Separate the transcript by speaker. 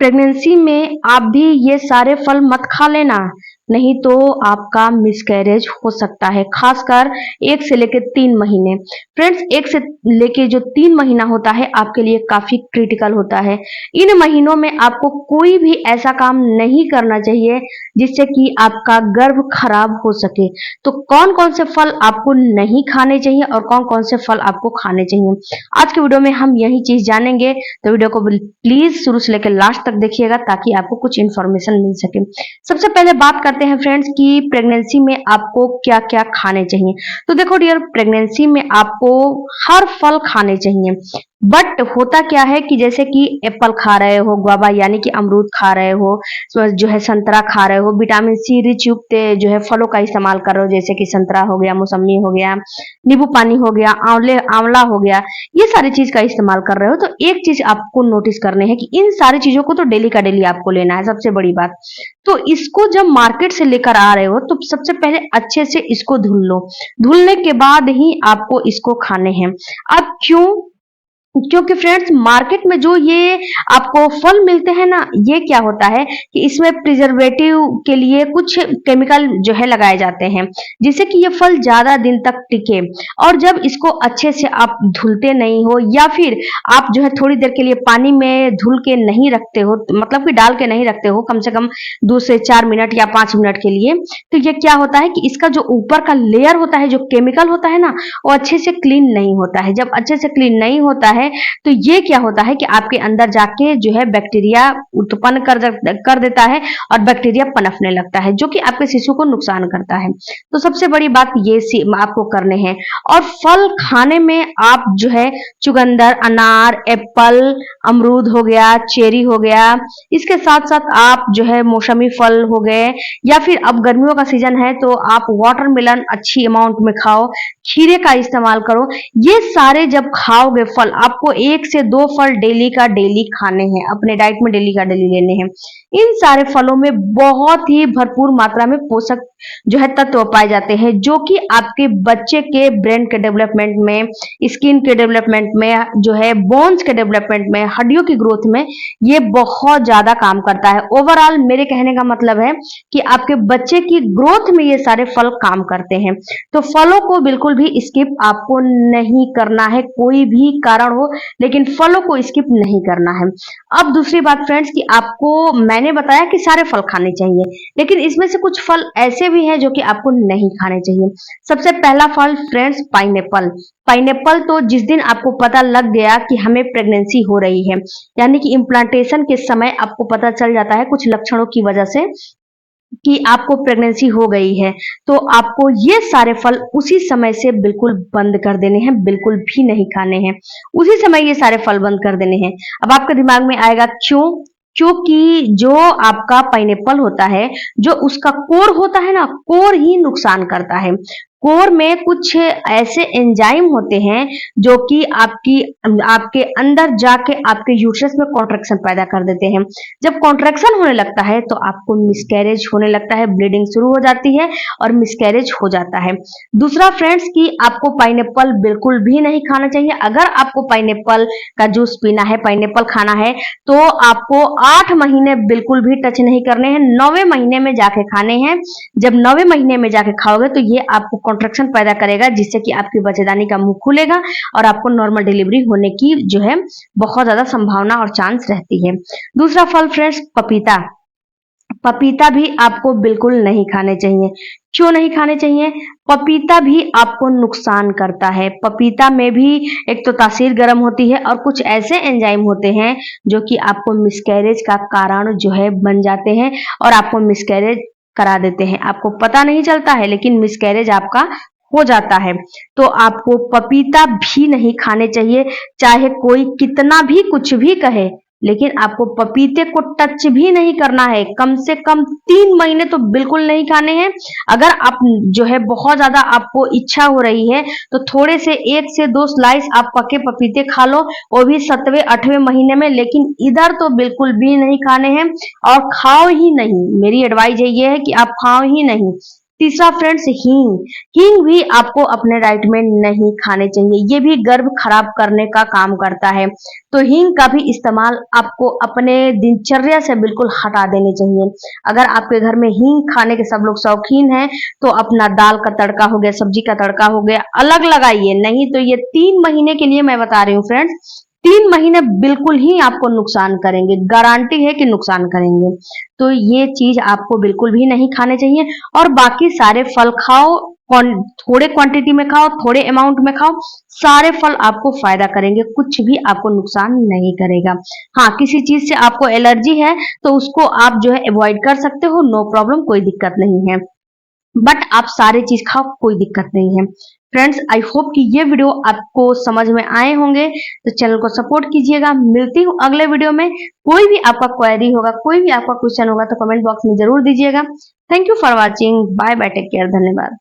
Speaker 1: Pregnancy में आप भी ये सारे फल मत खा लेना, नहीं तो आपका मिसकैरेज हो सकता है, खासकर 1 से लेके 3 महीने। फ्रेंड्स, 1 से लेके जो 3 महीना होता है आपके लिए काफी क्रिटिकल होता है। इन महीनों में आपको कोई भी ऐसा काम नहीं करना चाहिए जिससे कि आपका गर्भ खराब हो सके। तो कौन कौन से फल आपको नहीं खाने चाहिए और कौन कौन से फल आपको खाने चाहिए, आज के वीडियो में हम यही चीज जानेंगे। तो वीडियो को प्लीज शुरू से लेकर लास्ट तक देखिएगा ताकि आपको कुछ इन्फॉर्मेशन मिल सके। सबसे पहले बात करते हैं फ्रेंड्स कि प्रेगनेंसी में आपको क्या क्या खाने चाहिए। तो देखो डियर, प्रेगनेंसी में आपको हर फल खाने चाहिए, बट होता क्या है कि जैसे कि एप्पल खा रहे हो, गुआवा यानी कि अमरूद खा रहे हो, जो है संतरा खा रहे हो, विटामिन सी रिच युक्त जो है फलों का इस्तेमाल कर रहे हो, जैसे कि संतरा हो गया, मौसमी हो गया, नींबू पानी हो गया, आंवला हो गया, ये सारी चीज का इस्तेमाल कर रहे हो। तो एक चीज आपको नोटिस करने है कि इन सारी चीजों को तो डेली का डेली आपको लेना है, सबसे बड़ी बात। तो इसको जब मार्केट से लेकर आ रहे हो तो सबसे पहले अच्छे से इसको धुल लो, धुलने के बाद ही आपको इसको खाने हैं। अब क्यों? क्योंकि फ्रेंड्स, मार्केट में जो ये आपको फल मिलते हैं ना, ये क्या होता है कि इसमें प्रिजर्वेटिव के लिए कुछ केमिकल जो है लगाए जाते हैं जिससे कि ये फल ज्यादा दिन तक टिके। और जब इसको अच्छे से आप धुलते नहीं हो या फिर आप जो है थोड़ी देर के लिए पानी में धुल के नहीं रखते हो, मतलब कि डाल के नहीं रखते हो कम से कम 2 से 4 मिनट या 5 मिनट के लिए, तो ये क्या होता है कि इसका जो ऊपर का लेयर होता है, जो केमिकल होता है ना, वो अच्छे से क्लीन नहीं होता है। जब अच्छे से क्लीन नहीं होता है तो ये क्या होता है कि आपके अंदर जाके जो है बैक्टीरिया उत्पन्न कर देता है और बैक्टीरिया पनपने लगता है, जो कि आपके शिशु को नुकसान करता है। तो सबसे बड़ी बात ये आपको करने हैं। और फल खाने में आप जो है चुकंदर, अनार, एप्पल, अमरूद हो गया, चेरी हो गया, इसके साथ साथ आप जो है मौसमी फल हो गए, या फिर अब गर्मियों का सीजन है तो आप वाटरमेलन अच्छी अमाउंट में खाओ, खीरे का इस्तेमाल करो। ये सारे जब खाओगे फल, आपको 1 से 2 फल डेली का डेली खाने हैं, अपने डाइट में डेली का डेली लेने हैं। इन सारे फलों में बहुत ही भरपूर मात्रा में पोषक जो है तत्व पाए जाते हैं, जो कि आपके बच्चे के ब्रेन के डेवलपमेंट में, स्किन के डेवलपमेंट में, जो है बोन्स के डेवलपमेंट में, हड्डियों की ग्रोथ में ये बहुत ज्यादा काम करता है। ओवरऑल मेरे कहने का मतलब है कि आपके बच्चे की ग्रोथ में ये सारे फल काम करते हैं। तो फलों को बिल्कुल भी स्किप आपको नहीं करना है, कोई भी कारण हो, लेकिन फलों को स्किप नहीं करना है। अब दूसरी बात फ्रेंड्स कि आपको मैंने बताया कि सारे फल खाने चाहिए, लेकिन इसमें से कुछ फल ऐसे भी हैं जो कि आपको नहीं खाने चाहिए। सबसे पहला फल फ्रेंड्स, पाइनएप्पल। पाइनएप्पल तो जिस दिन आपको पता लग गया कि हमें प्रेगनेंसी हो रही है, यानी कि इम्प्लांटेशन के समय आपको पता चल जाता है कुछ लक्षणों की वजह से कि आपको प्रेगनेंसी हो गई है, तो आपको ये सारे फल उसी समय से बिल्कुल बंद कर देने हैं, बिल्कुल भी नहीं खाने हैं। उसी समय ये सारे फल बंद कर देने हैं। अब आपके दिमाग में आएगा क्यों? क्योंकि जो आपका पाइनएप्पल होता है, जो उसका कोर होता है ना, कोर ही नुकसान करता है। कोर में कुछ ऐसे एंजाइम होते हैं जो कि आपके अंदर जाके आपके यूट्रस में कॉन्ट्रैक्शन पैदा कर देते हैं। जब कॉन्ट्रैक्शन होने लगता है तो आपको मिसकैरेज होने लगता है, ब्लीडिंग शुरू हो जाती है और मिसकैरेज हो जाता है। दूसरा फ्रेंड्स कि आपको पाइनएप्पल बिल्कुल भी नहीं खाना चाहिए। अगर आपको पाइनएप्पल का जूस पीना है, पाइनएप्पल खाना है, तो आपको 8 महीने बिल्कुल भी टच नहीं करने हैं, 9वें महीने में जाके खाने हैं। जब 9वें महीने में जाके खाओगे तो ये आपको कॉन्ट्रैक्शन पैदा करेगा, जिससे कि आपकी बच्चेदानी का मुंह खुलेगा और आपको नॉर्मल डिलीवरी होने की जो है बहुत ज्यादा संभावना और चांस रहती है। दूसरा फल फ्रेंड्स, पपीता। पपीता भी आपको बिल्कुल नहीं खाने चाहिए। क्यों नहीं खाने चाहिए? पपीता भी आपको नुकसान करता है। पपीता में भी एक तो तासीर गर्म होती है और कुछ ऐसे एंजाइम होते हैं जो कि आपको मिसकैरेज का कारण जो है बन जाते हैं और आपको मिसकैरेज करा देते हैं। आपको पता नहीं चलता है लेकिन मिसकैरेज आपका हो जाता है। तो आपको पपीता भी नहीं खाने चाहिए, चाहे कोई कितना भी कुछ भी कहे, लेकिन आपको पपीते को टच भी नहीं करना है। कम से कम 3 महीने तो बिल्कुल नहीं खाने हैं। अगर आप जो है बहुत ज्यादा आपको इच्छा हो रही है तो थोड़े से 1 से 2 स्लाइस आप पके पपीते खा लो, वो भी 7वें 8वें महीने में, लेकिन इधर तो बिल्कुल भी नहीं खाने हैं और खाओ ही नहीं। मेरी एडवाइस ये है कि आप खाओ ही नहीं। तीसरा फ्रेंड्स हींग, हींग भी आपको अपने डाइट में नहीं खाने चाहिए, ये भी गर्भ खराब करने का काम करता है। तो हींग का भी इस्तेमाल आपको अपने दिनचर्या से बिल्कुल हटा देनी चाहिए। अगर आपके घर में हींग खाने के सब लोग शौकीन हैं तो अपना दाल का तड़का हो गया, सब्जी का तड़का हो गया, अलग लगाइए, नहीं तो ये 3 महीने के लिए मैं बता रही हूँ फ्रेंड्स, 3 महीने बिल्कुल ही आपको नुकसान करेंगे, गारंटी है कि नुकसान करेंगे। तो ये चीज आपको बिल्कुल भी नहीं खाने चाहिए। और बाकी सारे फल खाओ, थोड़े क्वांटिटी में खाओ, थोड़े अमाउंट में खाओ, सारे फल आपको फायदा करेंगे, कुछ भी आपको नुकसान नहीं करेगा। हाँ, किसी चीज से आपको एलर्जी है तो उसको आप जो है अवॉइड कर सकते हो, नो प्रॉब्लम, कोई दिक्कत नहीं है। बट आप सारे चीज खाओ, कोई दिक्कत नहीं है। फ्रेंड्स, आई होप कि ये वीडियो आपको समझ में आए होंगे, तो चैनल को सपोर्ट कीजिएगा। मिलती हूँ अगले वीडियो में। कोई भी आपका क्वेरी होगा, कोई भी आपका क्वेश्चन होगा तो कमेंट बॉक्स में जरूर दीजिएगा। Thank you for watching. Bye bye, take care, धन्यवाद।